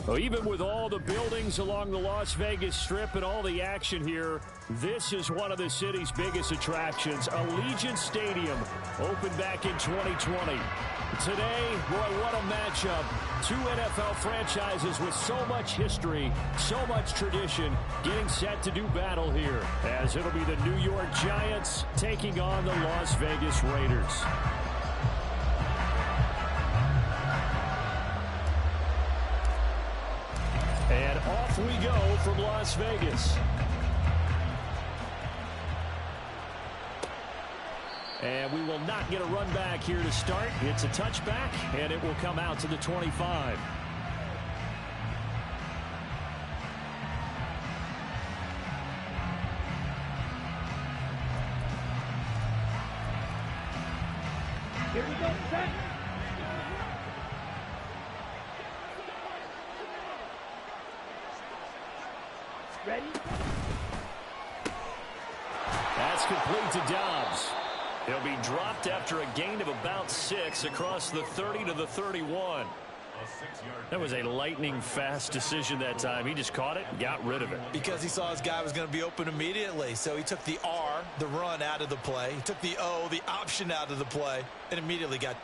Well, even with all the buildings along the Las Vegas Strip and all the action here, this is one of the city's biggest attractions. Allegiant Stadium opened back in 2020. Today, boy, what a matchup. Two NFL franchises with so much history, so much tradition, getting set to do battle here, as it'll be the New York Giants taking on the Las Vegas Raiders. And off we go from Las Vegas. And we will not get a run back here to start. It's a touchback, and it will come out to the 25. Here we go, set. Ready? That's complete to Dobbs. He'll be dropped after a gain of about 6 across the 30 to the 31. That was a lightning-fast decision that time. He just caught it and got rid of it. Because he saw his guy was going to be open immediately. So he took the R, the run, out of the play. He took the O, the option, out of the play, and immediately got...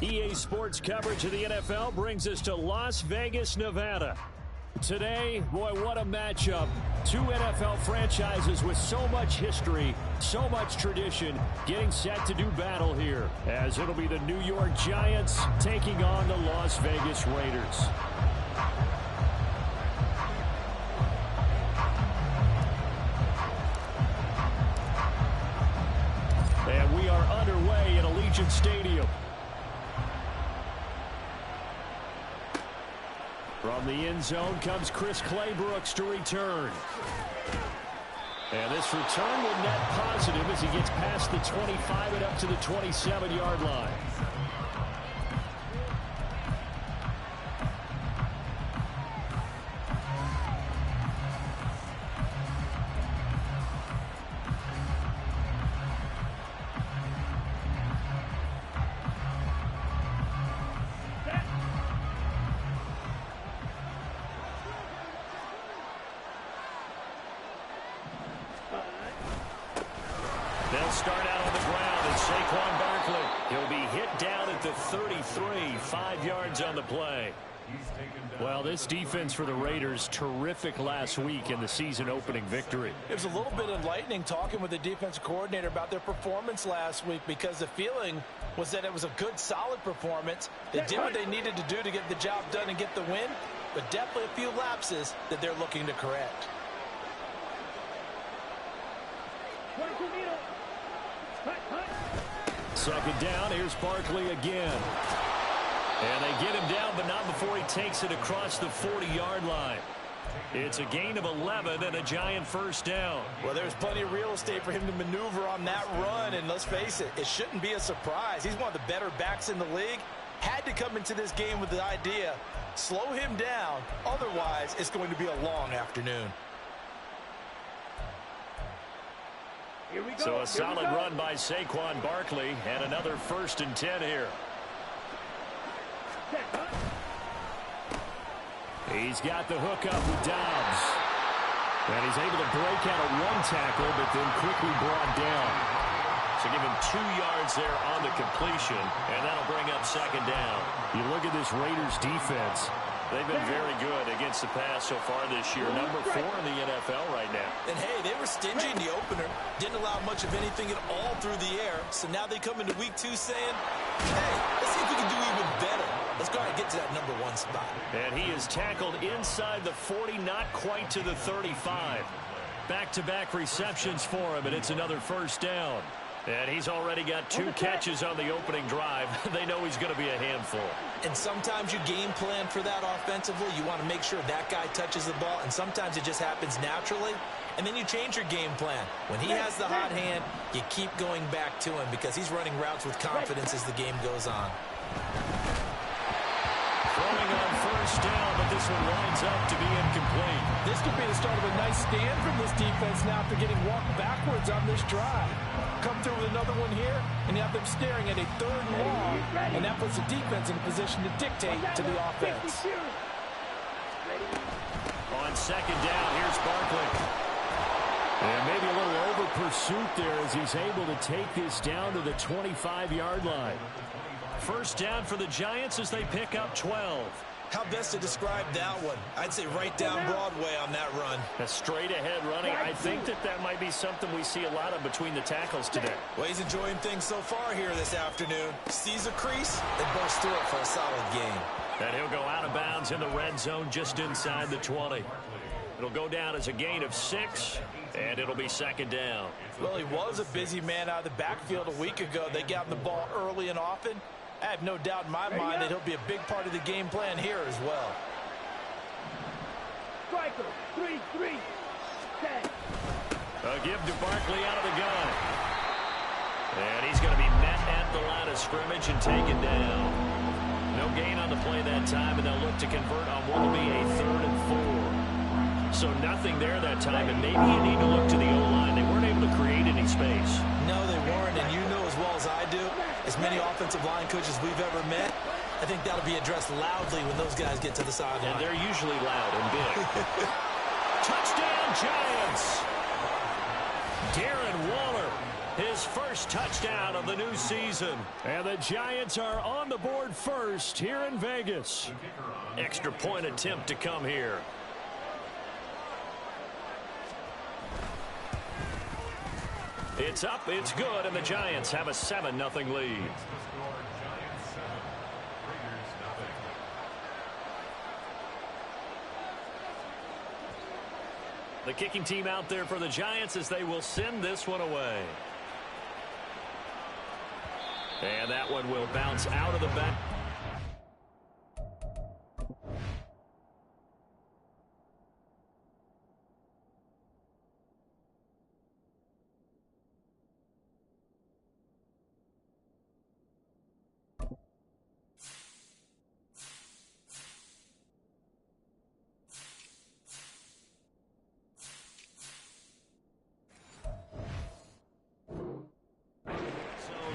EA Sports coverage of the NFL brings us to Las Vegas, Nevada. Today, boy, what a matchup. Two NFL franchises with so much history, so much tradition, getting set to do battle here, as it'll be the New York Giants taking on the Las Vegas Raiders. And we are underway at Allegiant Stadium. From the end zone comes Chris Claybrooks to return. And this return will net positive as he gets past the 25 and up to the 27-yard line. They'll start out on the ground, and Saquon Barkley, he'll be hit down at the 33, 5 yards on the play. Well, this defense for the Raiders, terrific last week in the season-opening victory. It was a little bit enlightening talking with the defensive coordinator about their performance last week, because the feeling was that it was a good, solid performance. They did what they needed to do to get the job done and get the win, but definitely a few lapses that they're looking to correct. 22 meter. Second down, here's Barkley again. And they get him down, but not before he takes it across the 40-yard line. It's a gain of 11 and a Giant first down. Well, there's plenty of real estate for him to maneuver on that run, and let's face it, it shouldn't be a surprise. He's one of the better backs in the league. Had to come into this game with the idea, slow him down, otherwise it's going to be a long afternoon. Here we go. So a solid run by Saquon Barkley, and another 1st and 10 here. He's got the hook up with Dobbs. And he's able to break out a run tackle, but then quickly brought down. So give him 2 yards there on the completion, and that'll bring up second down. You look at this Raiders defense. They've been very good against the pass so far this year. Number 4 in the NFL right now. And, hey, they were stingy in the opener. Didn't allow much of anything at all through the air. So now they come into week 2 saying, hey, let's see if we can do even better. Let's go ahead and get to that number 1 spot. And he is tackled inside the 40, not quite to the 35. Back-to-back receptions for him, and it's another first down. And he's already got 2 catches on the opening drive. They know he's going to be a handful. And sometimes you game plan for that offensively. You want to make sure that guy touches the ball, and sometimes it just happens naturally. And then you change your game plan. When he has the hot hand, you keep going back to him because he's running routes with confidence as the game goes on. Throwing on first down, but this one lines up to be incomplete. This could be the start of a nice stand from this defense now after getting walked backwards on this drive. Come through with another one here, and you have them staring at a 3rd and long, and that puts the defense in a position to dictate to the offense. On second down, here's Barkley. And maybe a little over pursuit there as he's able to take this down to the 25-yard line. First down for the Giants as they pick up 12. How best to describe that one? I'd say right down Broadway on that run. A straight-ahead running. I think that might be something we see a lot of between the tackles today. Well, he's enjoying things so far here this afternoon. Sees a crease and bursts through it for a solid gain. And he'll go out of bounds in the red zone just inside the 20. It'll go down as a gain of 6, and it'll be second down. Well, he was a busy man out of the backfield a week ago. They got him the ball early and often. I have no doubt in my mind that he'll be a big part of the game plan here as well. Striker, 3-3, 10. A give to Barkley out of the gun. And he's going to be met at the line of scrimmage and taken down. No gain on the play that time, and they'll look to convert on what will be a 3rd and 4. So nothing there that time, and maybe you need to look to the O-line. They weren't able to create any space. No, they weren't, and you know as well as I do, as many offensive line coaches we've ever met, I think that'll be addressed loudly when those guys get to the sideline. And they're usually loud and big. Touchdown, Giants! Darren Waller, his first touchdown of the new season. And the Giants are on the board first here in Vegas. Extra point attempt to come here. It's up, it's good, and the Giants have a 7-0 lead. The kicking team out there for the Giants as they will send this one away. And that one will bounce out of the back.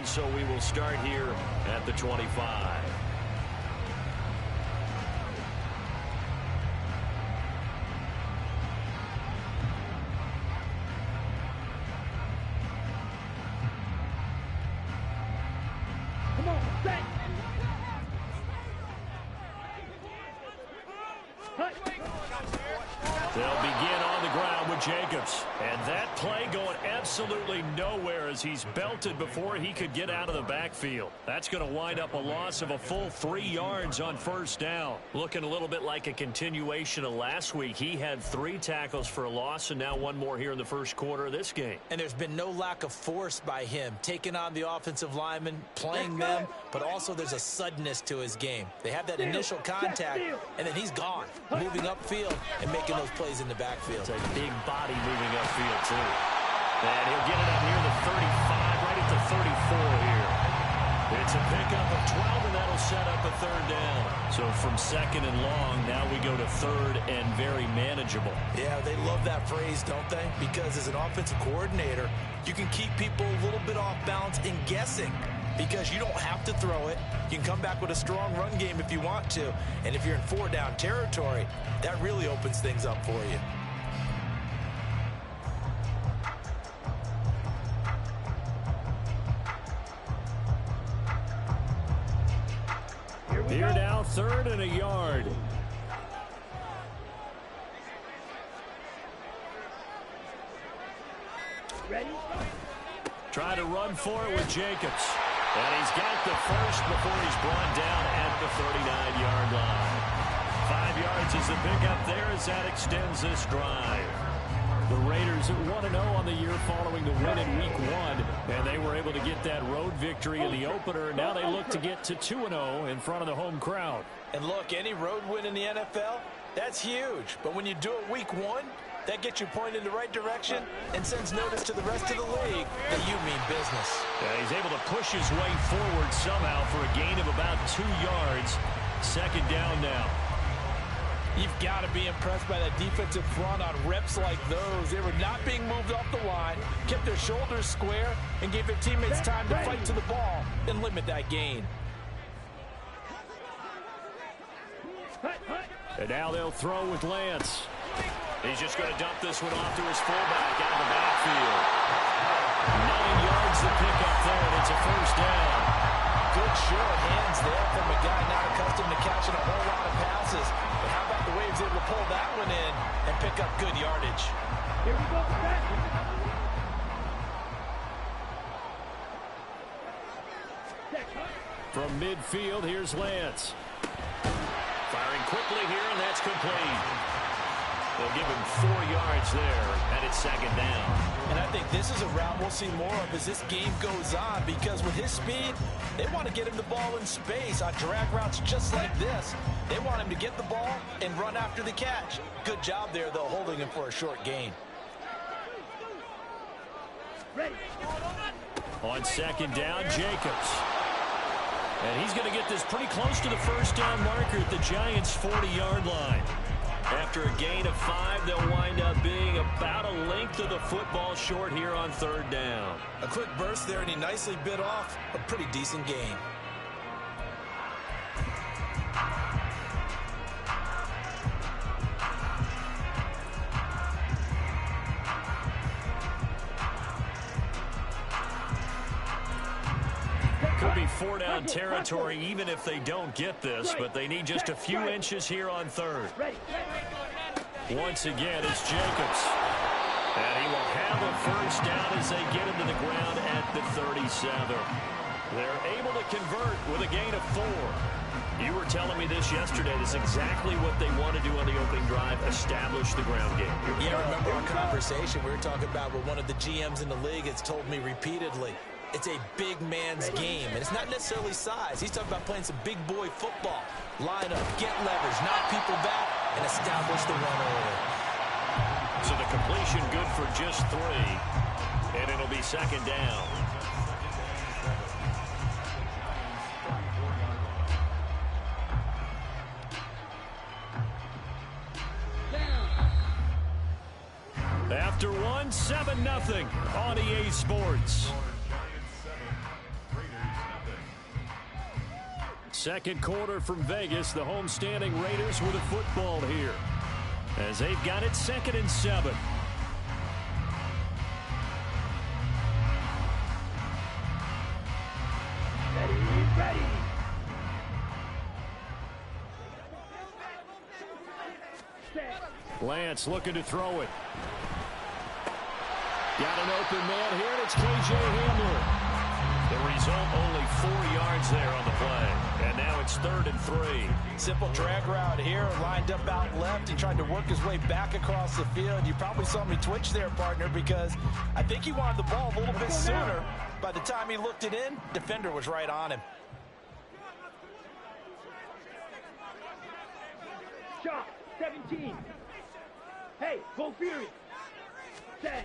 So we will start here at the 25. Jacobs. And that play going absolutely nowhere as he's belted before he could get out of the backfield. That's going to wind up a loss of a full 3 yards on first down. Looking a little bit like a continuation of last week. He had 3 tackles for a loss and now 1 more here in the first quarter of this game. And there's been no lack of force by him, taking on the offensive linemen, playing them, but also there's a suddenness to his game. They have that initial contact, and then he's gone, moving upfield and making those plays in the backfield. It's a big body moving upfield, too. And he'll get it up near the 35, right at the 34 here. It's a pickup of 12, and that'll set up a 3rd down. So from 2nd and long, now we go to 3rd and very manageable. Yeah, they love that phrase, don't they? Because as an offensive coordinator, you can keep people a little bit off balance and guessing because you don't have to throw it. You can come back with a strong run game if you want to. And if you're in 4-down territory, that really opens things up for you. Here now, 3rd and a yard. Ready? Try to run for it with Jacobs. And he's got the first before he's brought down at the 39-yard line. 5 yards is the pickup there as that extends this drive. The Raiders at 1-0 on the year following the win in Week 1, and they were able to get that road victory in the opener. Now they look to get to 2-0 in front of the home crowd. And look, any road win in the NFL, that's huge. But when you do it Week 1, that gets you pointed in the right direction and sends notice to the rest of the league that you mean business. Yeah, he's able to push his way forward somehow for a gain of about 2 yards. 2nd down now. You've got to be impressed by that defensive front on reps like those. They were not being moved off the line, kept their shoulders square, and gave their teammates time to fight to the ball and limit that gain. And now they'll throw with Lance. He's just going to dump this one off to his fullback out of the backfield. 9 yards to pick up there, and it's a 1st down. Good short hands there from a guy not accustomed to catching a whole lot of passes. But how about the way he was able to pull that one in and pick up good yardage? Here we go. From midfield, here's Lance. Firing quickly here, and that's complete. They'll give him 4 yards there, and it's 2nd down. And I think this is a route we'll see more of as this game goes on, because with his speed, they want to get him the ball in space on drag routes just like this. They want him to get the ball and run after the catch. Good job there, though, holding him for a short gain. Ready. On 2nd down, Jacobs. And he's going to get this pretty close to the 1st down marker at the Giants' 40-yard line. After a gain of 5, they'll wind up being about a length of the football short here on 3rd down. A quick burst there, and he nicely bit off a pretty decent gain. Could be 4-down territory even if they don't get this, but they need just a few inches here on 3rd. Once again, it's Jacobs. And he will have a 1st down as they get him to the ground at the 37. They're able to convert with a gain of 4. You were telling me this yesterday. This is exactly what they want to do on the opening drive, establish the ground game. Yeah, remember our conversation we were talking about with one of the GMs in the league has told me repeatedly. It's a big man's game, and it's not necessarily size. He's talking about playing some big boy football. Line up, get leverage, knock people back, and establish the run early. So the completion good for just 3, and it'll be 2nd down. After 1, 7-0 on EA Sports. 2nd quarter from Vegas. The homestanding Raiders with a football here, as they've got it 2nd and 7. Ready. Lance looking to throw it. Got an open man here, and it's K.J. Hamler. The result, only 4 yards there on the play. And now it's 3rd and 3. Simple drag route here, lined up out left. He tried to work his way back across the field. You probably saw me twitch there, partner, because I think he wanted the ball a little bit sooner. By the time he looked it in, defender was right on him. Shot, 17. Hey, go Fury. 10.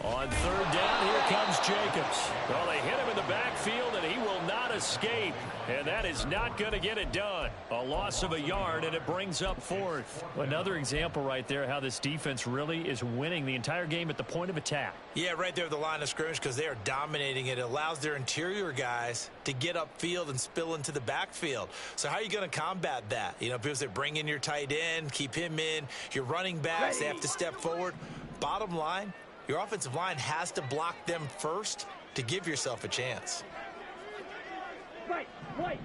On 3rd down, here comes Jacobs. Well, they hit him in the backfield, and he will not escape. And that is not going to get it done. A loss of a yard, and it brings up 4th. Another example right there how this defense really is winning the entire game at the point of attack. Yeah, right there at the line of scrimmage because they are dominating it. It allows their interior guys to get upfield and spill into the backfield. So how are you going to combat that? You know, people say bring in your tight end, keep him in. Your running backs, they have to step forward. Bottom line, your offensive line has to block them first to give yourself a chance. Right.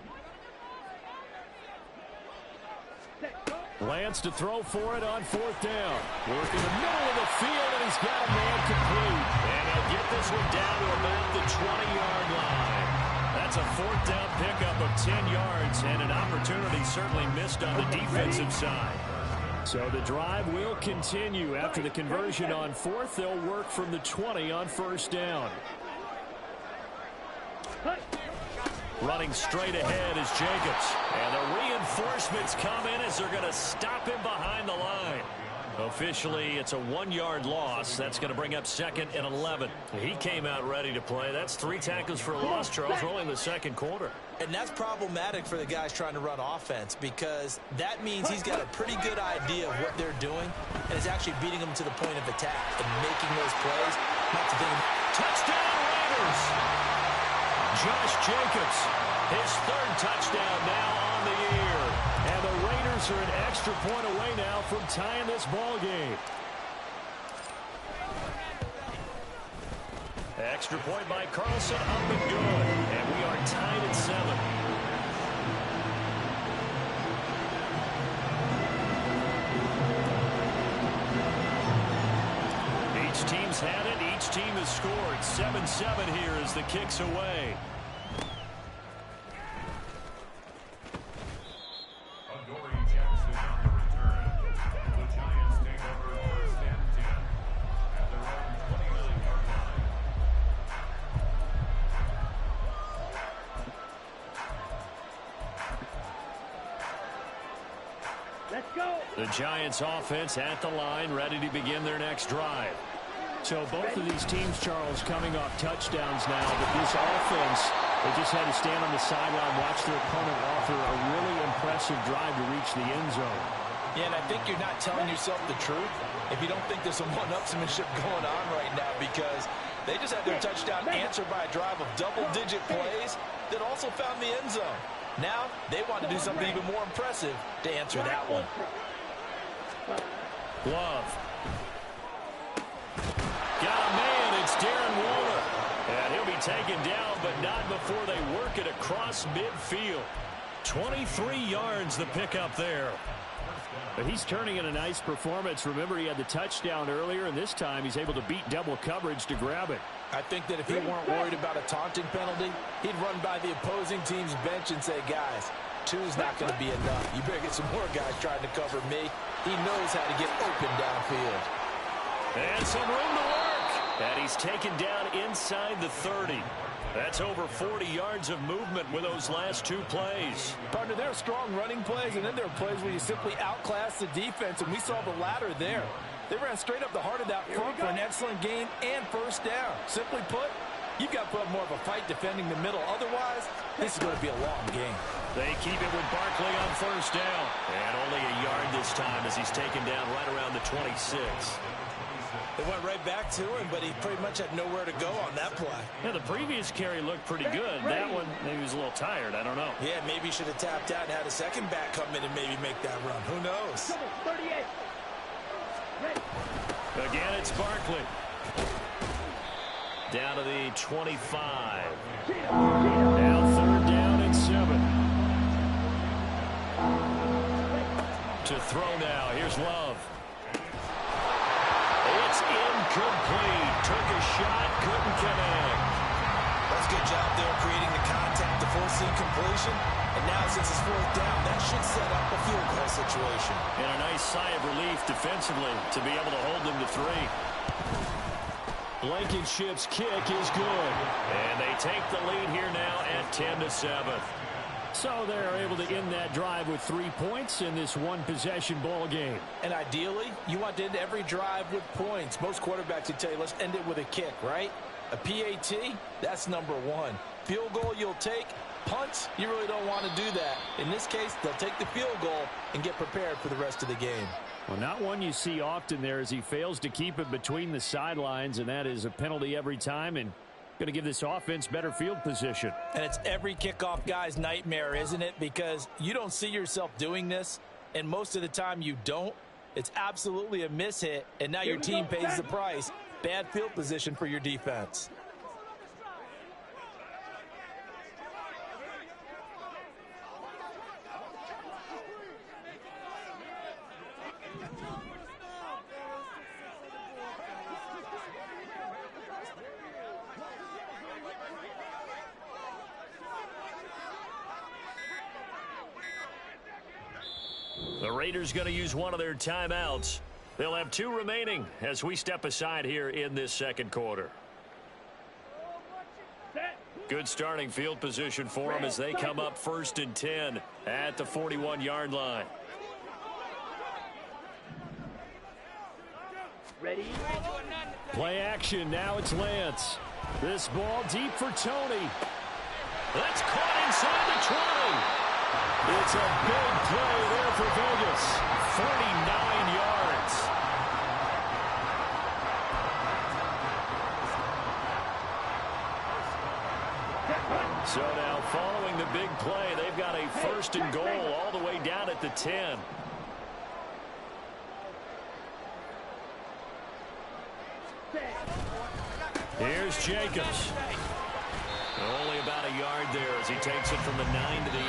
Lance to throw for it on 4th down. Work in the middle of the field, and he's got a man complete. And he'll get this one down to about the 20-yard line. That's a 4th down pickup of 10 yards, and an opportunity certainly missed on the defensive side. So the drive will continue. After the conversion on 4th, they'll work from the 20 on 1st down. Running straight ahead is Jacobs. And the reinforcements come in as they're going to stop him behind the line. Officially, it's a 1-yard loss. That's going to bring up 2nd and 11. He came out ready to play. That's 3 tackles for a loss, Charles, rolling the 2nd quarter. And that's problematic for the guys trying to run offense because that means he's got a pretty good idea of what they're doing and is actually beating them to the point of attack and making those plays. Not to think. Touchdown, Raiders! Josh Jacobs, his 3rd touchdown now on the year. And the Raiders are an extra point away now from tying this ball game. Extra point by Carlson, up and good. And we are tied at 7. Each team's had it. Each team has scored. 7-7 here as the kick's away. The Giants offense at the line, ready to begin their next drive. So both of these teams, Charles, coming off touchdowns now, but this offense, they just had to stand on the sideline, watch their opponent offer a really impressive drive to reach the end zone. Yeah, and I think you're not telling yourself the truth if you don't think there's some one-upsmanship going on right now because they just had their touchdown answered by a drive of double-digit plays that also found the end zone. Now, they want to do something even more impressive to answer that one. Love. Got a man, it's Darren Waller. And he'll be taken down, but not before they work it across midfield. 23 yards the pickup there. But he's turning in a nice performance. Remember, he had the touchdown earlier, and this time he's able to beat double coverage to grab it. I think that if he weren't worried about a taunting penalty, he'd run by the opposing team's bench and say, guys, 2's not going to be enough. You better get some more guys trying to cover me. He knows how to get open downfield. And some room to work. And he's taken down inside the 30. That's over 40 yards of movement with those last 2 plays. Partner, there are strong running plays, and then there are plays where you simply outclass the defense, and we saw the latter there. They ran straight up the heart of that front for an excellent gain and 1st down. Simply put, you've got to put up more of a fight defending the middle. Otherwise, this is going to be a long game. They keep it with Barkley on 1st down. And only a yard this time as he's taken down right around the 26. They went right back to him, but he pretty much had nowhere to go on that play. Yeah, the previous carry looked pretty good. That one, maybe he was a little tired. I don't know. Yeah, maybe he should have tapped out and had a second back come in and maybe make that run. Who knows? 38. Again, it's Barkley. Down to the 25. Now 3rd down and 7. To throw now. Here's Love. It's Incomplete. Took a shot, couldn't connect. That's a good job there creating the contact to force the incompletion. And now since it's fourth down, that should set up a field goal situation. And a nice sigh of relief defensively to be able to hold them to 3. Blankenship's kick is good. And they take the lead here now at 10-7. So they're able to end that drive with 3 points in this one-possession ball game. And ideally, you want to end every drive with points. Most quarterbacks would tell you, let's end it with a kick, right? A PAT, that's number 1. Field goal you'll take. Punts, you really don't want to do that. In this case, they'll take the field goal and get prepared for the rest of the game. Well, not one you see often there as he fails to keep it between the sidelines, and that is a penalty every time, and going to give this offense better field position. And it's every kickoff guy's nightmare, isn't it? Because you don't see yourself doing this, and most of the time you don't. It's absolutely a mishit, and now your team pays the price. Bad field position for your defense. The Raiders going to use one of their timeouts. They'll have 2 remaining as we step aside here in this second quarter. Good starting field position for them as they come up 1st and 10 at the 41-yard line. Ready? Play action. Now it's Lance. This ball deep for Tony. That's caught inside the 20. It's a big play there for Vegas. 49 yards. So now following the big play, they've got a 1st and goal all the way down at the 10. Here's Jacobs. Only about a yard there as he takes it from the 9 to the 8.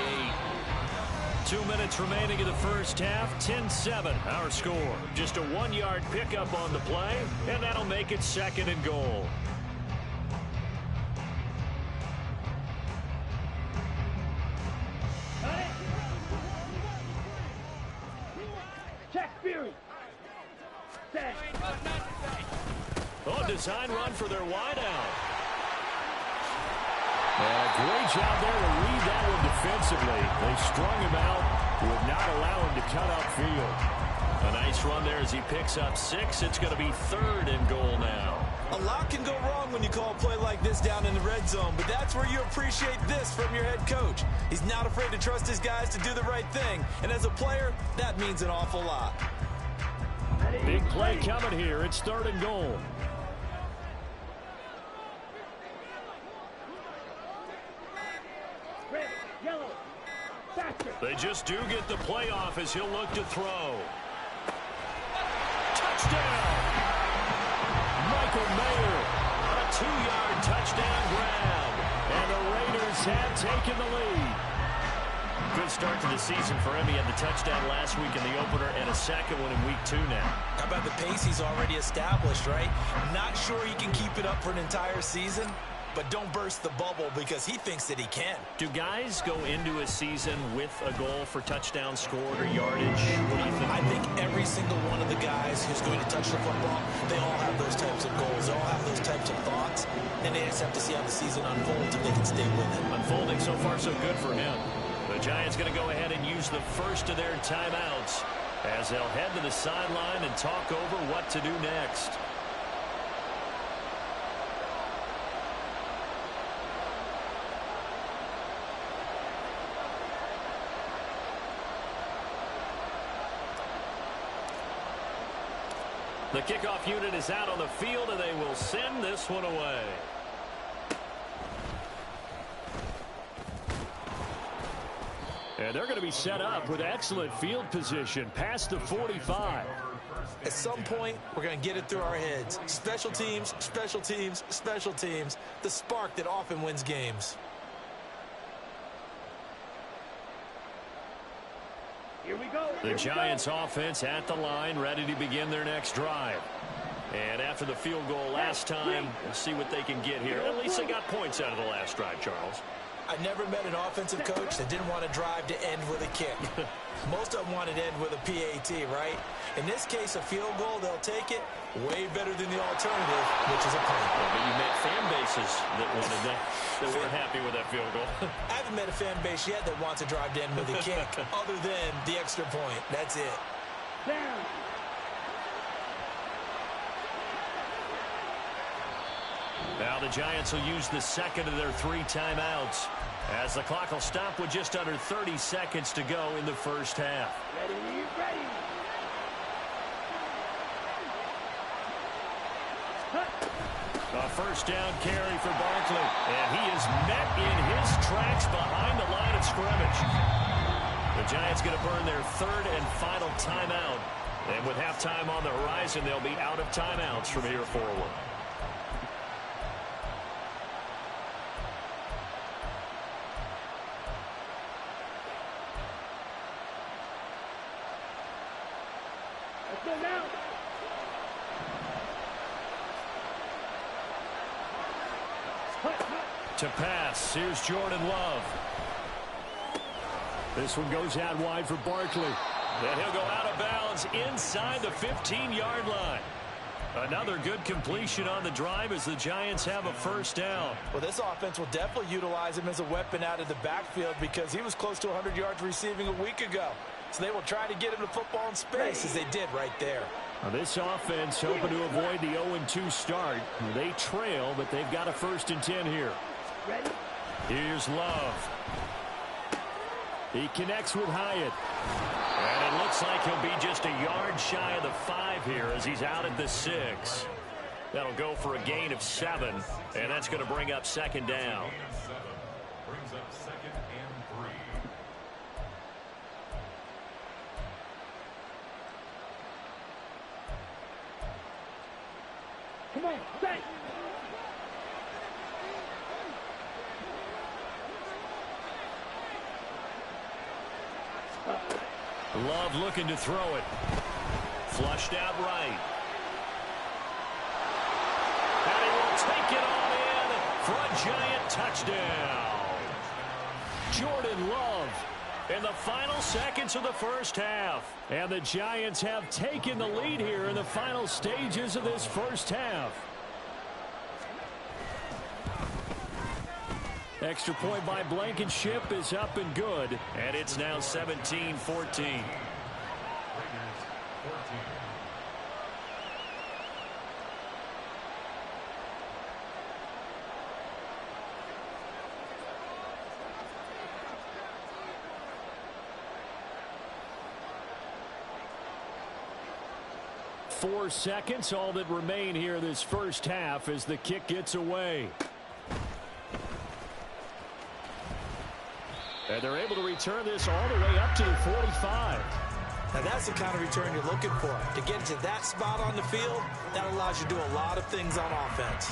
2 minutes remaining in the first half. 10-7 our score. Just a 1-yard pickup on the play, and that'll make it 2nd and goal. Check Fury. Set. Oh, design run for their wideout. Great job there to read that one defensively. They strung him out, would not allow him to cut upfield. A nice run there as he picks up 6. It's going to be 3rd and goal now. A lot can go wrong when you call a play like this down in the red zone, but that's where you appreciate this from your head coach. He's not afraid to trust his guys to do the right thing, and as a player, that means an awful lot. Big play coming here. It's 3rd and goal. Red, yellow, faster. They just do get the play off as he'll look to throw. Touchdown! Michael Mayer, a 2-yard touchdown grab. And the Raiders have taken the lead. Good start to the season for him. He had the touchdown last week in the opener and a 2nd one in week 2 now. How about the pace he's already established, right? Not sure he can keep it up for an entire season, but don't burst the bubble because he thinks that he can. Do guys go into a season with a goal for touchdown scored or yardage? What do you think? I think every single one of the guys who's going to touch the football, they all have those types of goals. They all have those types of thoughts, and they just have to see how the season unfolds if they can stay with it. Unfolding so far so good for him. The Giants going to go ahead and use the first of their timeouts as they'll head to the sideline and talk over what to do next. The kickoff unit is out on the field, and they will send this one away. And they're going to be set up with excellent field position past the 45. At some point, we're going to get it through our heads. Special teams, special teams, special teams. The spark that often wins games. Here we go. The Giants offense at the line, ready to begin their next drive. And after the field goal last time, we'll see what they can get here. At least they got points out of the last drive, Charles. I never met an offensive coach that didn't want to drive to end with a kick. Most of them wanted to end with a PAT, right? In this case, a field goal, they'll take it. Way better than the alternative, which is a punt. Well, but you met fan bases that wanted that weren't happy with that field goal. I haven't met a fan base yet that wants to drive to end with a kick, other than the extra point. That's it. Down. Now the Giants will use the second of their 3 timeouts as the clock will stop with just under 30 seconds to go in the first half. Ready, ready. A first down carry for Barkley, and he is met in his tracks behind the line of scrimmage. The Giants going to burn their 3rd and final timeout, and with halftime on the horizon, they'll be out of timeouts from here forward. Let's go now. To pass, here's Jordan Love. This one goes out wide for Barkley. Then he'll go out of bounds inside the 15-yard line. Another good completion on the drive as the Giants have a first down. Well, this offense will definitely utilize him as a weapon out of the backfield because he was close to 100 yards receiving a week ago. So they will try to get him the football in space as they did right there. Now this offense hoping to avoid the 0-2 start. They trail, but they've got a 1st and 10 here. Ready. Here's Love. He connects with Hyatt. And it looks like he'll be just a yard shy of the 5 here as he's out at the 6. That'll go for a gain of 7, and that's going to bring up 2nd down. Brings up 2nd and 3. Come on, stay. Love looking to throw it. Flushed out right. And he will take it on in for a Giant touchdown. Jordan Love in the final seconds of the first half. And the Giants have taken the lead here in the final stages of this first half. Extra point by Blankenship is up and good, and it's now 17-14. 4 seconds, all that remain here this first half as the kick gets away. And they're able to return this all the way up to the 45. Now that's the kind of return you're looking for. To get to that spot on the field, that allows you to do a lot of things on offense.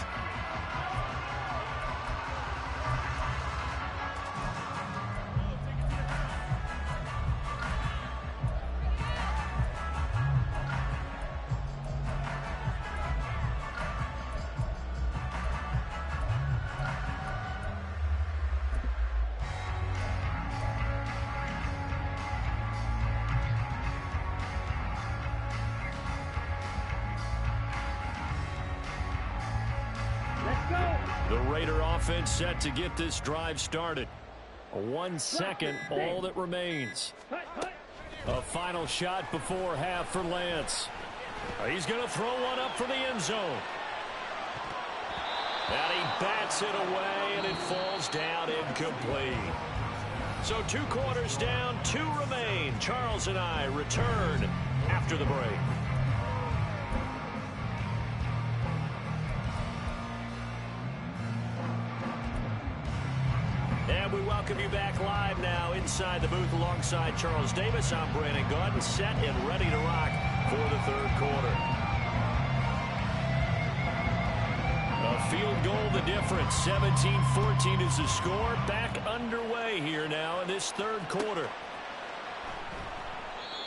The Raider offense set to get this drive started. 1 second, all that remains. A final shot before half for Lance. He's going to throw one up for the end zone. And he bats it away, and it falls down incomplete. So 2 quarters down, 2 remain. Charles and I return after the break. And we welcome you back live now inside the booth alongside Charles Davis. I'm Brandon Gaudin, set and ready to rock for the 3rd quarter. A field goal the difference. 17-14 is the score. Back underway here now in this 3rd quarter.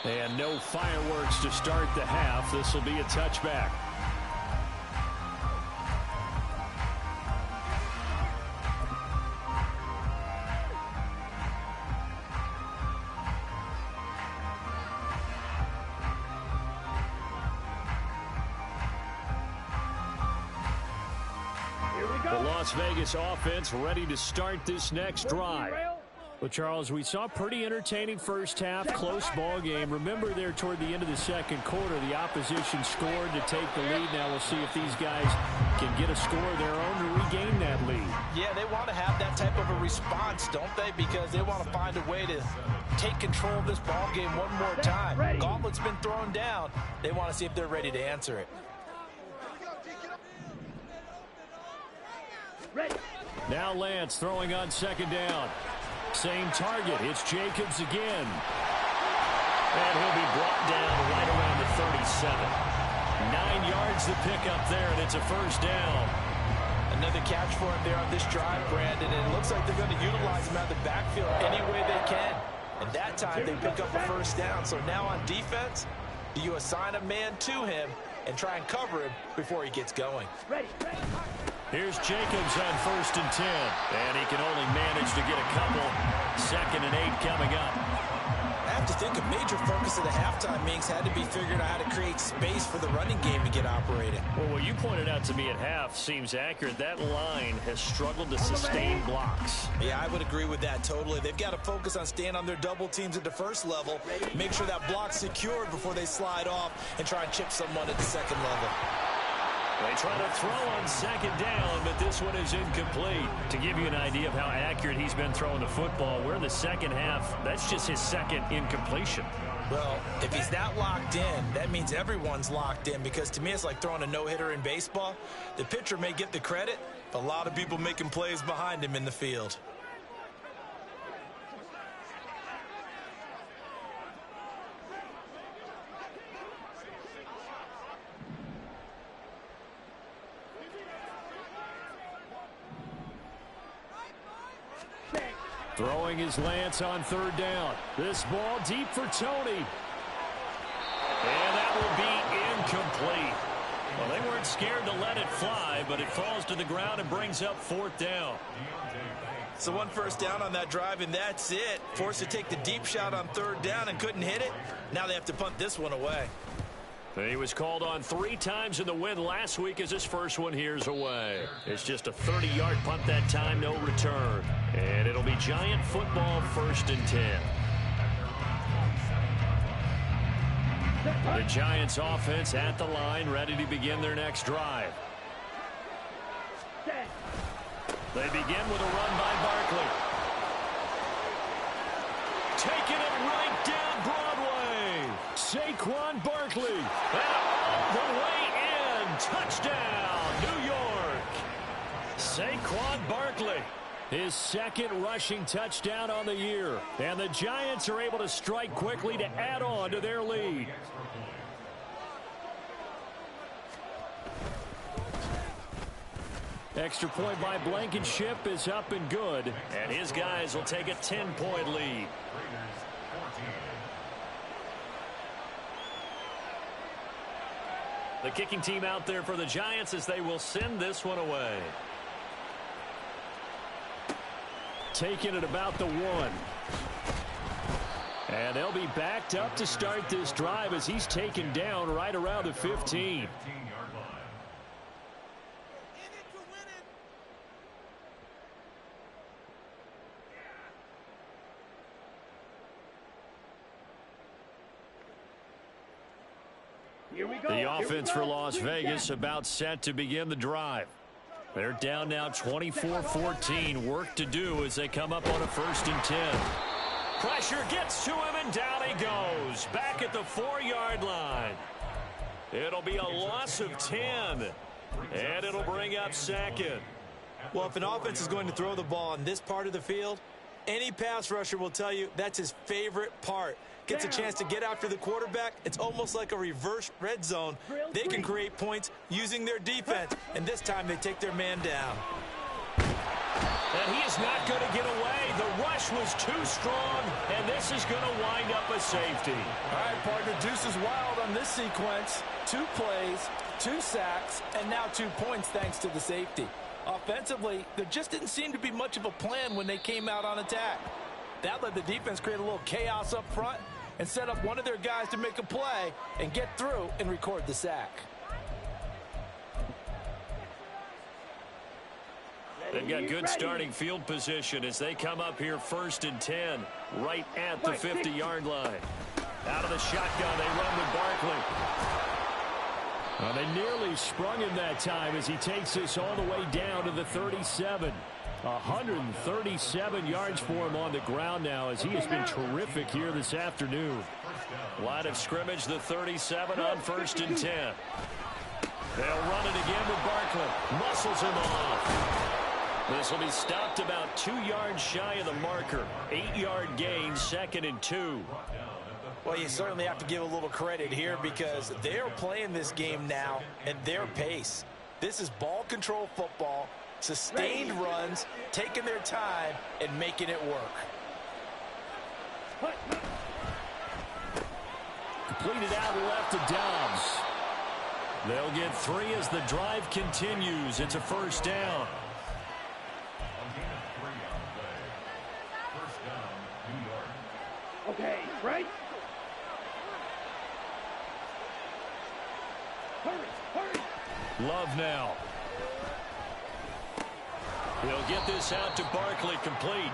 And no fireworks to start the half. This will be a touchback. The Las Vegas offense ready to start this next drive. Well, Charles, we saw a pretty entertaining first half, close ball game. Remember there toward the end of the second quarter, the opposition scored to take the lead. Now we'll see if these guys can get a score of their own to regain that lead. Yeah, they want to have that type of a response, don't they? Because they want to find a way to take control of this ball game one more time. Gauntlet's been thrown down. They want to see if they're ready to answer it. Now Lance throwing on second down. Same target. It's Jacobs again. And he'll be brought down right around the 37. 9 yards to pick up there, and it's a first down. Another catch for him there on this drive, Brandon, and it looks like they're going to utilize him out of the backfield any way they can. And that time they pick up a first down. So now on defense, do you assign a man to him and try and cover him before he gets going? Here's Jacobs on 1st and 10. And he can only manage to get a couple. 2nd and 8 coming up. I have to think a major focus of the halftime meetings had to be figuring out how to create space for the running game to get operating. Well, what you pointed out to me at half seems accurate. That line has struggled to sustain blocks. Yeah, I would agree with that totally. They've got to focus on staying on their double teams at the first level, make sure that block's secured before they slide off and try and chip someone at the second level. They try to throw on second down, but this one is incomplete. To give you an idea of how accurate he's been throwing the football, we're in the second half. That's just his second incompletion. Well, if he's not locked in, that means everyone's locked in, because to me it's like throwing a no-hitter in baseball. The pitcher may get the credit, but a lot of people making plays behind him in the field. Throwing his Lance on 3rd down. This ball deep for Tony. And that will be incomplete. Well, they weren't scared to let it fly, but it falls to the ground and brings up 4th down. So 1 first down on that drive, and that's it. Forced to take the deep shot on 3rd down and couldn't hit it. Now they have to punt this one away. He was called on 3 times in the win last week as his first one here's away. It's just a 30-yard punt that time, no return. And it'll be Giant football 1st and 10. The Giants offense at the line, ready to begin their next drive. They begin with a run by Barkley. Taking it right down Broadway. Saquon Barkley. And all the way in. Touchdown, New York. Saquon Barkley. His 2nd rushing touchdown on the year. And the Giants are able to strike quickly to add on to their lead. Extra point by Blankenship is up and good. And his guys will take a 10-point lead. The kicking team out there for the Giants as they will send this one away. Taking it about the 1. And they'll be backed up to start this drive as he's taken down right around the 15. The offense for Las Vegas about set to begin the drive. They're down now 24-14. Work to do as they come up on a 1st and 10. Pressure gets to him, and down he goes. Back at the 4-yard line. It'll be a loss of 10. And it'll bring up 2nd. Well, if an offense is going to throw the ball in this part of the field, any pass rusher will tell you that's his favorite part. Gets a chance to get after the quarterback. It's almost like a reverse red zone. They can create points using their defense, and this time they take their man down. And he is not going to get away. The rush was too strong, and this is going to wind up a safety. All right, partner, deuce is wild on this sequence. 2 plays, 2 sacks, and now 2 points thanks to the safety. Offensively, there just didn't seem to be much of a plan when they came out on attack. That let the defense create a little chaos up front and set up one of their guys to make a play and get through and record the sack. They've got good starting field position as they come up here 1st and 10, right at the 50-yard line. Out of the shotgun, they run with Barkley. Well, they nearly sprung him that time as he takes this all the way down to the 37. 137 yards for him on the ground now as he has been terrific here this afternoon. Line of scrimmage, the 37 on 1st and 10. They'll run it again with Barkley. Muscles him off. This will be stopped about 2 yards shy of the marker. 8-yard gain, 2nd and 2. Well, you certainly have to give a little credit here because they're playing this game now at their pace. This is ball control football, sustained runs, taking their time, and making it work. Completed out left to Dobbs. They'll get 3 as the drive continues. It's a 1st down. Okay, right? Hurry. Love now. He'll get this out to Barkley, complete.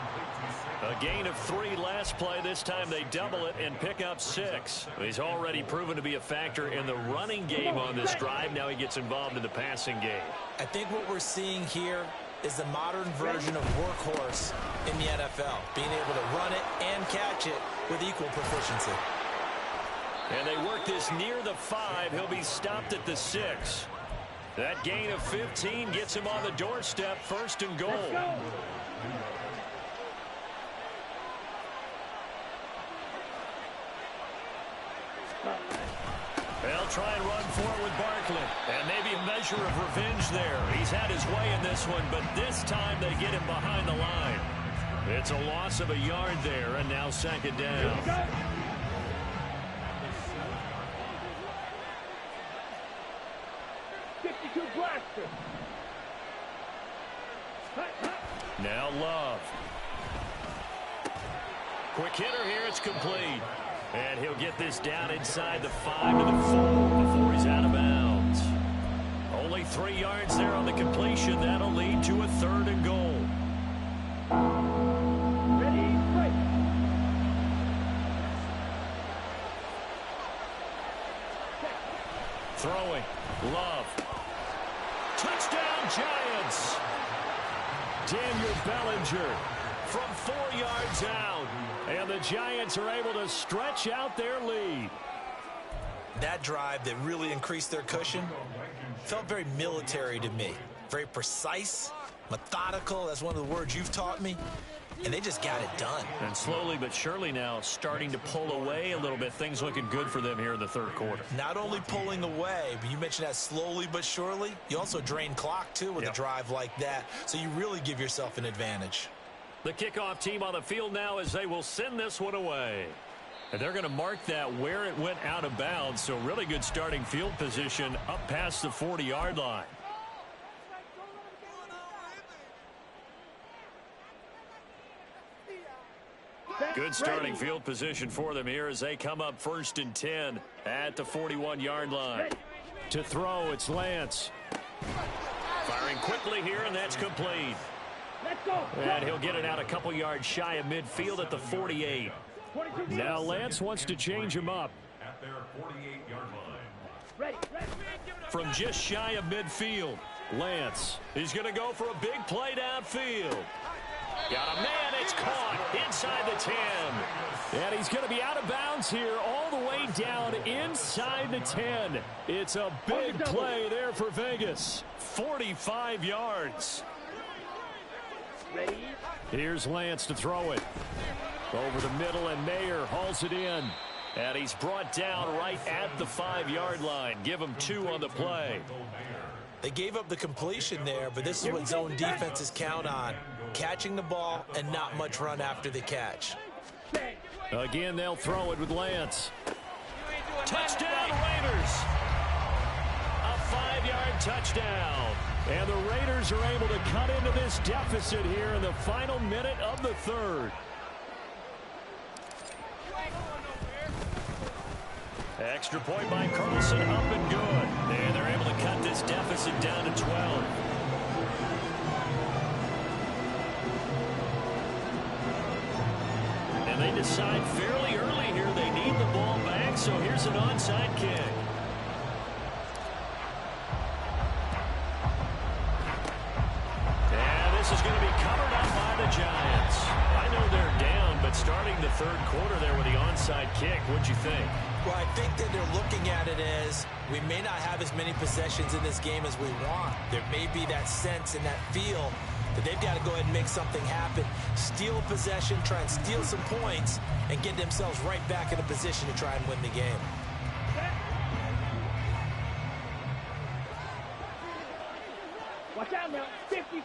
A gain of 3 last play. This time they double it and pick up 6. He's already proven to be a factor in the running game on this drive. Now he gets involved in the passing game. I think what we're seeing here is the modern version of workhorse in the NFL, being able to run it and catch it with equal proficiency. And they work this near the 5. He'll be stopped at the 6. That gain of 15 gets him on the doorstep, 1st and goal. They'll try and run for it with Barkley. And maybe a measure of revenge there. He's had his way in this one, but this time they get him behind the line. It's a loss of a yard there, and now 2nd down. Now Love. Quick hitter here, it's complete. And he'll get this down inside the 5 to the 4 before he's out of bounds. Only 3 yards there on the completion. That'll lead to a 3rd and goal. Ready, break. Throwing. Love. Touchdown, Giants. Daniel Bellinger from 4 yards out. And the Giants are able to stretch out their lead. That drive that really increased their cushion felt very military to me. Very precise, methodical. That's one of the words you've taught me. And they just got it done. And slowly but surely now starting to pull away a little bit. Things looking good for them here in the 3rd quarter. Not only pulling away, but you mentioned that slowly but surely. You also drain clock, too, with a drive like that. So you really give yourself an advantage. The kickoff team on the field now as they will send this one away. And they're going to mark that where it went out of bounds. So really good starting field position up past the 40-yard line. Good starting field position for them here as they come up 1st and 10 at the 41-yard line. To throw, it's Lance. Firing quickly here, and that's complete. Let's go. And he'll get it out a couple yards shy of midfield at the 48. Now Lance wants to change him up. At their 48-yard line. Ready. From just shy of midfield, Lance. He's going to go for a big play downfield. Got a man, it's caught inside the 10. And he's going to be out of bounds here all the way down inside the 10. It's a big play there for Vegas. 45 yards. Ready. Here's Lance to throw it. Over the middle, and Mayer hauls it in. And he's brought down right at the 5-yard line. Give him 2 on the play. They gave up the completion there, but this is what zone defenses count on. Catching the ball and not much run after the catch. Again, they'll throw it with Lance. Touchdown, Raiders! A 5-yard touchdown. And the Raiders are able to cut into this deficit here in the final minute of the 3rd. Extra point by Carlson, up and good. And they're able to cut this deficit down to 12. And they decide fairly early here they need the ball back, so here's an onside kick. And this is going to be covered up by the Giants. I know they're down, but starting the third quarter there with the onside kick, what'd you think? Well, I think that they're looking at it as we may not have as many possessions in this game as we want. There may be that sense and that feel that they've got to go ahead and make something happen. Steal possession, try and steal some points, and get themselves right back in a position to try and win the game. Watch out now. 50-50.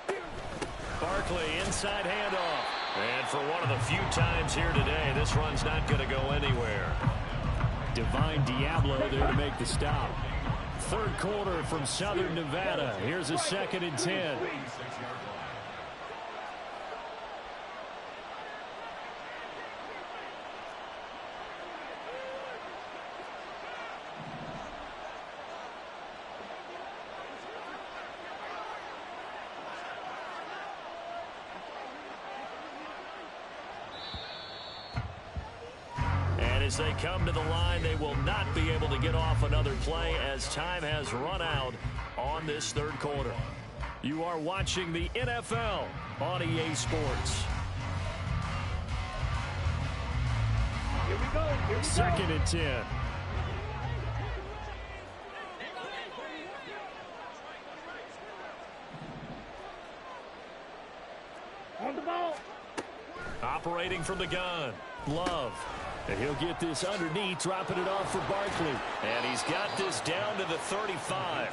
Barkley inside handoff. And for one of the few times here today, this run's not going to go anywhere. Divine Diablo there to make the stop. Third quarter from Southern Nevada. Here's a 2nd and 10. As they come to the line, they will not be able to get off another play as time has run out on this third quarter. You are watching the NFL on EA Sports. Here we go. Here we go. 2nd and 10. On the ball. Operating from the gun. Love. And he'll get this underneath, dropping it off for Barkley. And he's got this down to the 35.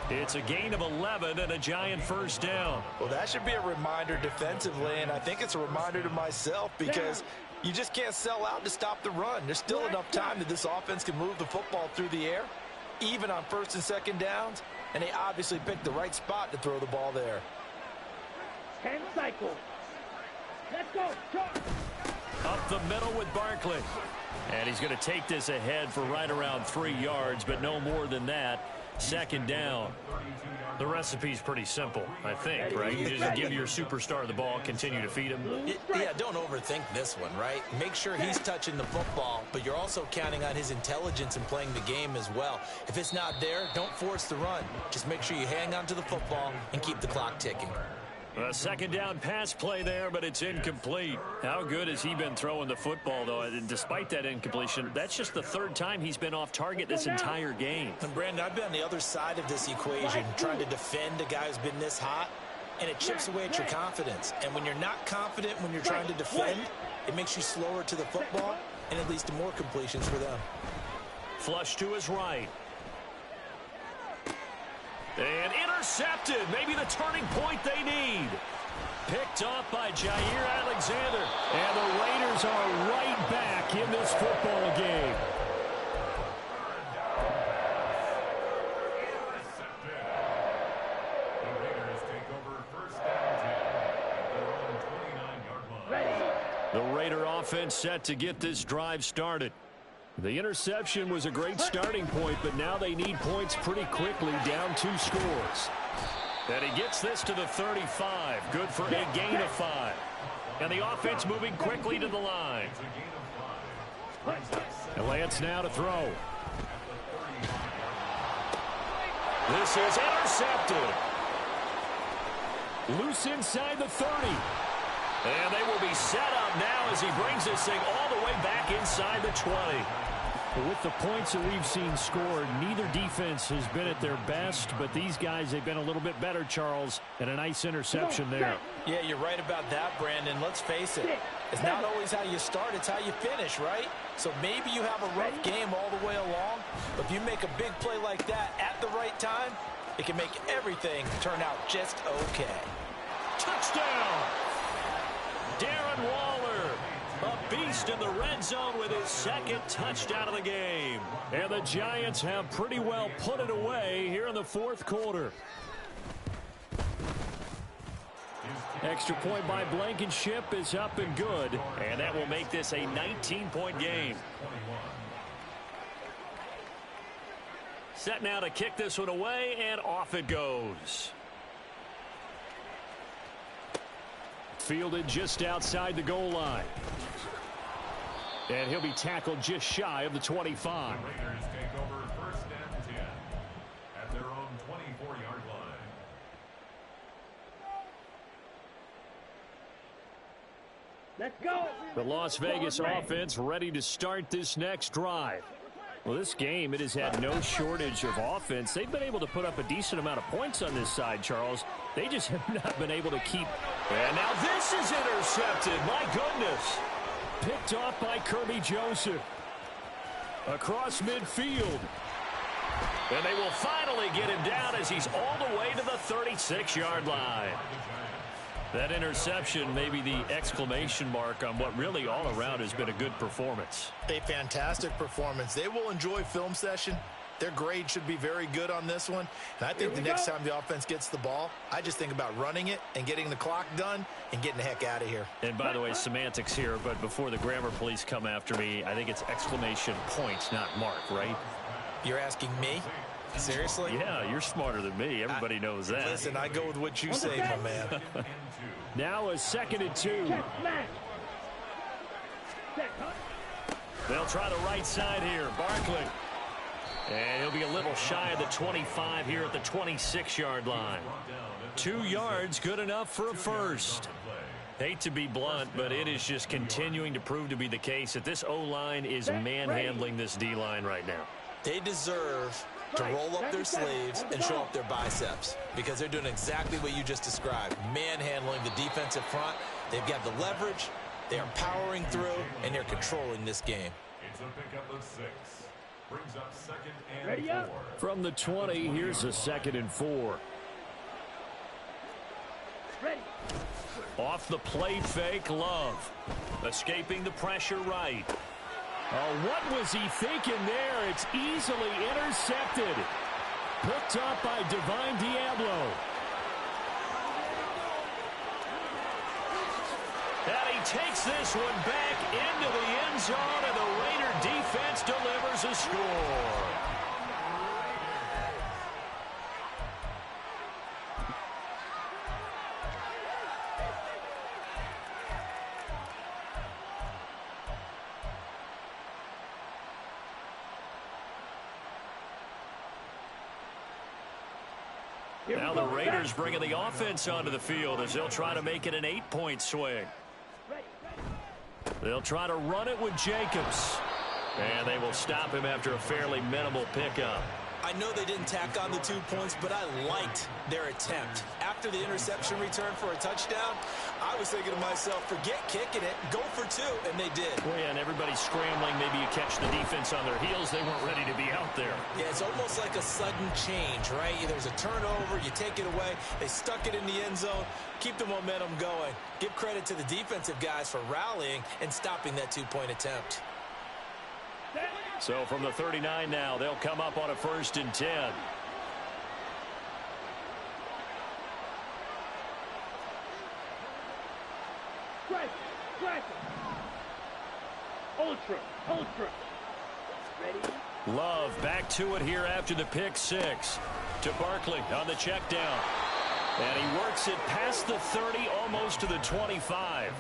It's a gain of 11 and a Giant first down. Well, that should be a reminder defensively, and I think it's a reminder to myself because you just can't sell out to stop the run. There's still enough time that this offense can move the football through the air, even on 1st and 2nd downs, and they obviously picked the right spot to throw the ball there. 10 cycles. Let's go. Charge. Up the middle with Barkley. And he's going to take this ahead for right around 3 yards, but no more than that. 2nd down. The recipe's pretty simple, I think, right? You just give your superstar the ball, continue to feed him. Yeah, don't overthink this one, right? Make sure he's touching the football, but you're also counting on his intelligence in playing the game as well. If it's not there, don't force the run. Just make sure you hang on to the football and keep the clock ticking. A 2nd down pass play there, but it's incomplete. How good has he been throwing the football, though? And despite that incompletion, that's just the 3rd time he's been off target this entire game. And Brandon, I've been on the other side of this equation, trying to defend a guy who's been this hot, and it chips away at your confidence. And when you're not confident when you're trying to defend, it makes you slower to the football, and it leads to more completions for them. Flush to his right. And intercepted. Maybe the turning point they need. Picked off by Jair Alexander. And the Raiders are right back in this football game. The Raiders take over 1st down 10 at their own 29-yard line. Ready. The Raider offense set to get this drive started. The interception was a great starting point, but now they need points pretty quickly, down 2 scores. And he gets this to the 35. Good for a gain of 5. And the offense moving quickly to the line. And Lance now to throw. This is intercepted. Loose inside the 30. And they will be set up now as he brings this thing all the way back inside the 20. With the points that we've seen scored, neither defense has been at their best, but these guys, they've been a little bit better, Charles, and a nice interception there. Yeah, you're right about that, Brandon. Let's face it. It's not always how you start, it's how you finish, right? So maybe you have a rough game all the way along, but if you make a big play like that at the right time, it can make everything turn out just okay. Touchdown! Darren Waller, a beast in the red zone with his 2nd touchdown of the game. And the Giants have pretty well put it away here in the 4th quarter. Extra point by Blankenship is up and good. And that will make this a 19-point game. Set now to kick this one away, and off it goes. Fielded just outside the goal line. And he'll be tackled just shy of the 25. The Raiders take over first and 10 at their own 24-yard line. Let's go. The Las Vegas offense ready to start this next drive. Well, this game, it has had no shortage of offense. They've been able to put up a decent amount of points on this side, Charles. They just have not been able to keep. And now this is intercepted. My goodness. Picked off by Kirby Joseph. Across midfield. And they will finally get him down as he's all the way to the 36-yard line. That interception may be the exclamation mark on what really all around has been a good performance. A fantastic performance. They will enjoy film session. Their grade should be very good on this one. And I think the next time the offense gets the ball, I just think about running it and getting the clock done and getting the heck out of here. And by the way, semantics here, but before the grammar police come after me, I think it's exclamation point, not mark, right? You're asking me? Seriously? Yeah, you're smarter than me. Everybody knows that. Listen, I go with what you say, my man. Now a 2nd and 2. They'll try the right side here. Barkley. And he'll be a little shy of the 25 here at the 26-yard line. 2 yards, good enough for a first. Hate to be blunt, but it is just continuing to prove to be the case that this O-line is manhandling this D-line right now. They deserve to roll up their sleeves and show up their biceps because they're doing exactly what you just described, manhandling the defensive front. They've got the leverage, they are powering through, and they're controlling this game. It's a pickup of 6. Brings up 2nd and 4. From the 20, here's a 2nd and 4. Ready. Off the play fake, Love. Escaping the pressure right. Oh, what was he thinking there? It's easily intercepted. Picked up by Divine Diablo. And he takes this one back into the end zone, and the Raider defense delivers a score. Now the Raiders bringing the offense onto the field as they'll try to make it an 8-point swing. They'll try to run it with Jacobs. And they will stop him after a fairly minimal pickup. I know they didn't tack on the 2 points, but I liked their attempt. After the interception return for a touchdown, I was thinking to myself, forget kicking it, go for 2, and they did. Well, yeah, and everybody's scrambling. Maybe you catch the defense on their heels. They weren't ready to be out there. Yeah, it's almost like a sudden change, right? There's a turnover, you take it away, they stuck it in the end zone, keep the momentum going. Give credit to the defensive guys for rallying and stopping that 2-point attempt. So from the 39 now, they'll come up on a 1st and 10. Strike. Ultra. Ready. Love back to it here after the pick 6. To Barkley on the check down. And he works it past the 30, almost to the 25.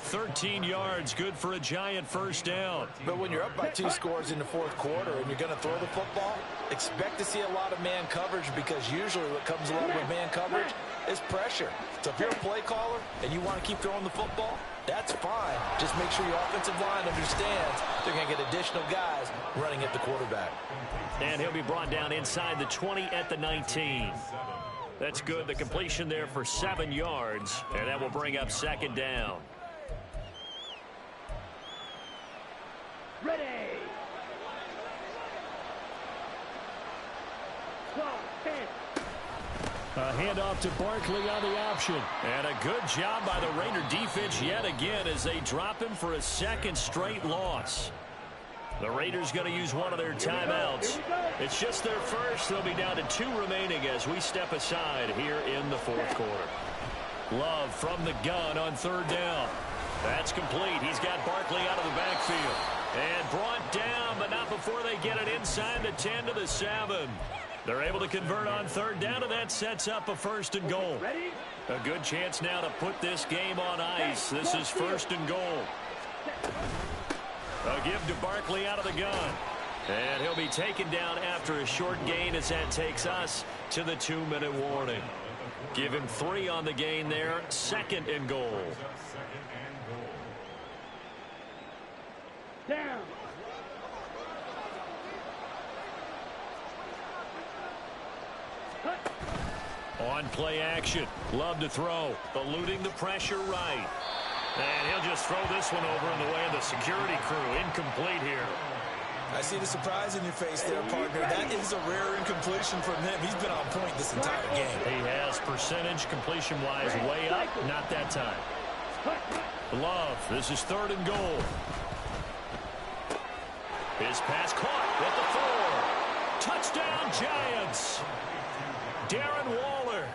13 yards, good for a giant first down. But when you're up by 2 scores in the 4th quarter and you're going to throw the football, expect to see a lot of man coverage because usually what comes along with man coverage is pressure. So if you're a play caller and you want to keep throwing the football, that's fine. Just make sure your offensive line understands they're going to get additional guys running at the quarterback. And he'll be brought down inside the 20 at the 19. That's good. The completion there for 7 yards, and that will bring up 2nd down. Ready. A handoff to Barkley on the option. And a good job by the Raider defense yet again as they drop him for a 2nd straight loss. The Raiders going to use one of their timeouts. It's just their first. They'll be down to 2 remaining as we step aside here in the 4th quarter. Love from the gun on 3rd down. That's complete. He's got Barkley out of the backfield. And brought down, but not before they get it inside the 10 to the 7. They're able to convert on 3rd down, and that sets up a 1st and goal. A good chance now to put this game on ice. This is 1st and goal. A give to Barkley out of the gun. And he'll be taken down after a short gain as that takes us to the 2-minute warning. Give him 3 on the gain there. 2nd and goal. Down. On play action. Love to throw. Eluding the pressure right. And he'll just throw this one over in the way of the security crew. Incomplete here. I see the surprise in your face there, partner. That is a rare incompletion from him. He's been on point this entire game. He has percentage completion-wise way up. Not that time. Love. This is 3rd and goal. His pass caught at the 4. Touchdown, Giants. Darren Waller.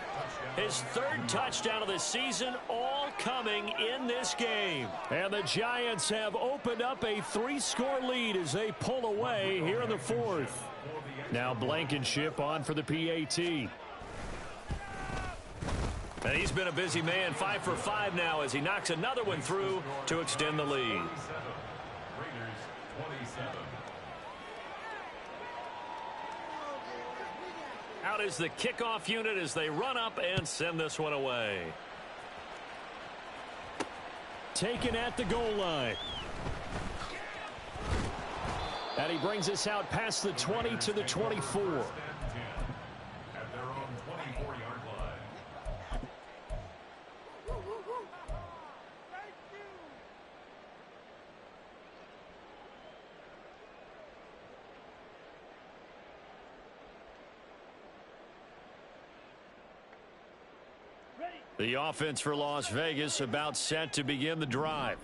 His 3rd touchdown of the season, all coming in this game. And the Giants have opened up a 3-score lead as they pull away here in the 4th. Now Blankenship on for the PAT. And he's been a busy man, 5 for 5 now as he knocks another one through to extend the lead. Out is the kickoff unit as they run up and send this one away. Taken at the goal line. And he brings us out past the 20 to the 24. At their own 24-yard line. The offense for Las Vegas about set to begin the drive.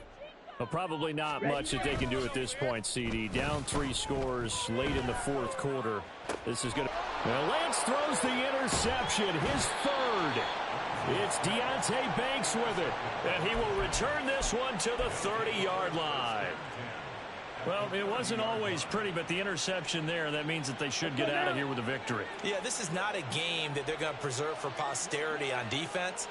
Well, probably not much that they can do at this point, CD. Down 3 scores late in the 4th quarter. This is going to... Well, Lance throws the interception, his 3rd. It's Deonte Banks with it. And he will return this one to the 30-yard line. Well, it wasn't always pretty, but the interception there, that means that they should get out of here with a victory. Yeah, this is not a game that they're going to preserve for posterity on defense,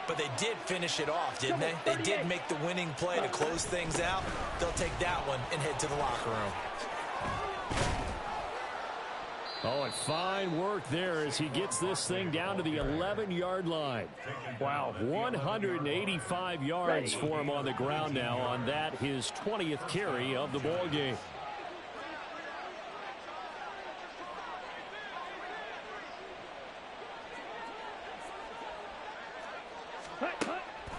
but they did finish it off, didn't they? They did make the winning play to close things out. They'll take that one and head to the locker room. Oh, and fine work there as he gets this thing down to the 11-yard line. Wow, 185 yards for him on the ground now on that, his 20th carry of the ball game.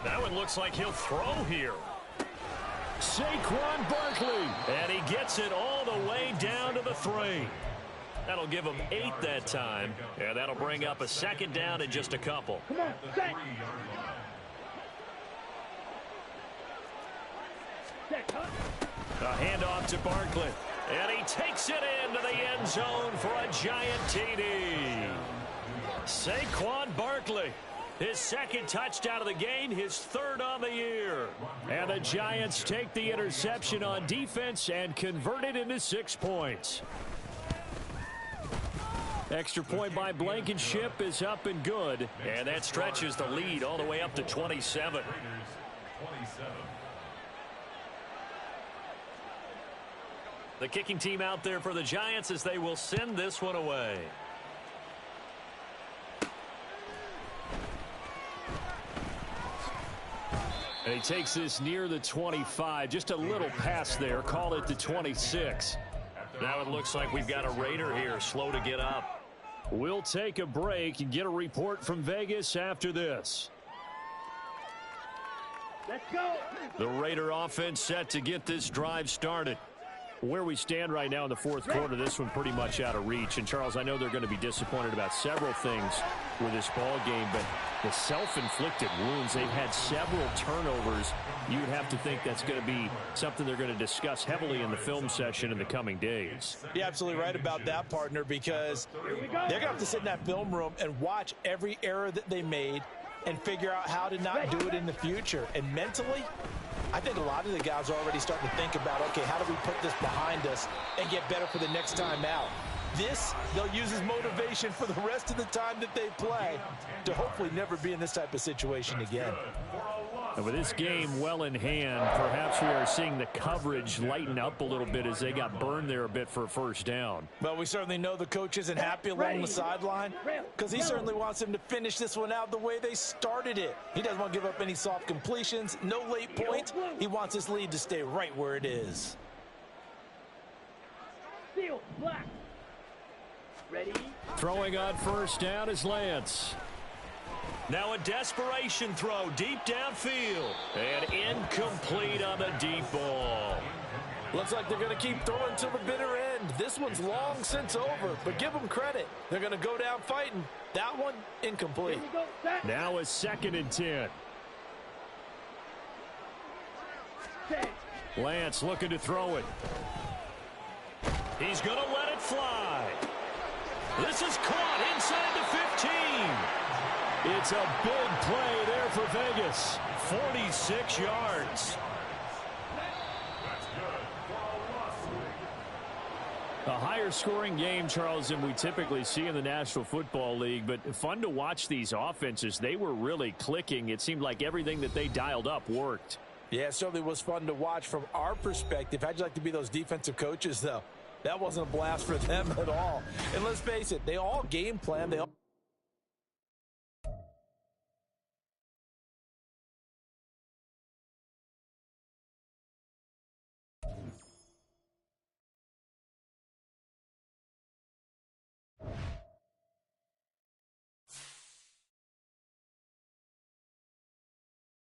That one looks like he'll throw here. Saquon Barkley, and he gets it all the way down to the 3. That'll give him 8 that time, and that'll bring up a 2nd down and just a couple. Come on, set. A handoff to Barkley, and he takes it into the end zone for a giant TD. Saquon Barkley, his 2nd touchdown of the game, his 3rd on the year. And the Giants take the interception on defense and convert it into 6 points. Extra point by Blankenship is up and good. And that stretches the lead all the way up to 27. The kicking team out there for the Giants as they will send this one away. And he takes this near the 25. Just a little pass there. Call it the 26. Now it looks like we've got a Raider here, slow to get up. We'll take a break and get a report from Vegas after this. Let's go. The Raider offense set to get this drive started. Where we stand right now in the 4th quarter, this one pretty much out of reach. And, Charles, I know they're going to be disappointed about several things with this ball game, but the self-inflicted wounds, they've had several turnovers. You would have to think that's going to be something they're going to discuss heavily in the film session in the coming days. You're absolutely right about that, partner, because they're going to have to sit in that film room and watch every error that they made and figure out how to not do it in the future. And mentally, I think a lot of the guys are already starting to think about, okay, how do we put this behind us and get better for the next time out? This, they'll use as motivation for the rest of the time that they play to hopefully never be in this type of situation again. And with this game well in hand, perhaps we are seeing the coverage lighten up a little bit as they got burned there a bit for a first down. But we certainly know the coach isn't happy along the sideline because he certainly wants them to finish this one out the way they started it. He doesn't want to give up any soft completions, no late points. He wants his lead to stay right where it is. Seal, black. Ready? Throwing on first down is Lance. Now a desperation throw deep downfield. And incomplete on the deep ball. Looks like they're going to keep throwing till the bitter end. This one's long since over, but give them credit. They're going to go down fighting. That one, incomplete. Now a 2nd and 10. Lance looking to throw it. He's going to let it fly. This is caught inside the 15. It's a big play there for Vegas. 46 yards. A higher scoring game, Charles, than we typically see in the National Football League, but fun to watch these offenses. They were really clicking. It seemed like everything that they dialed up worked. Yeah, it certainly was fun to watch from our perspective. How'd you like to be those defensive coaches, though? That wasn't a blast for them at all. And let's face it, they all game plan. They all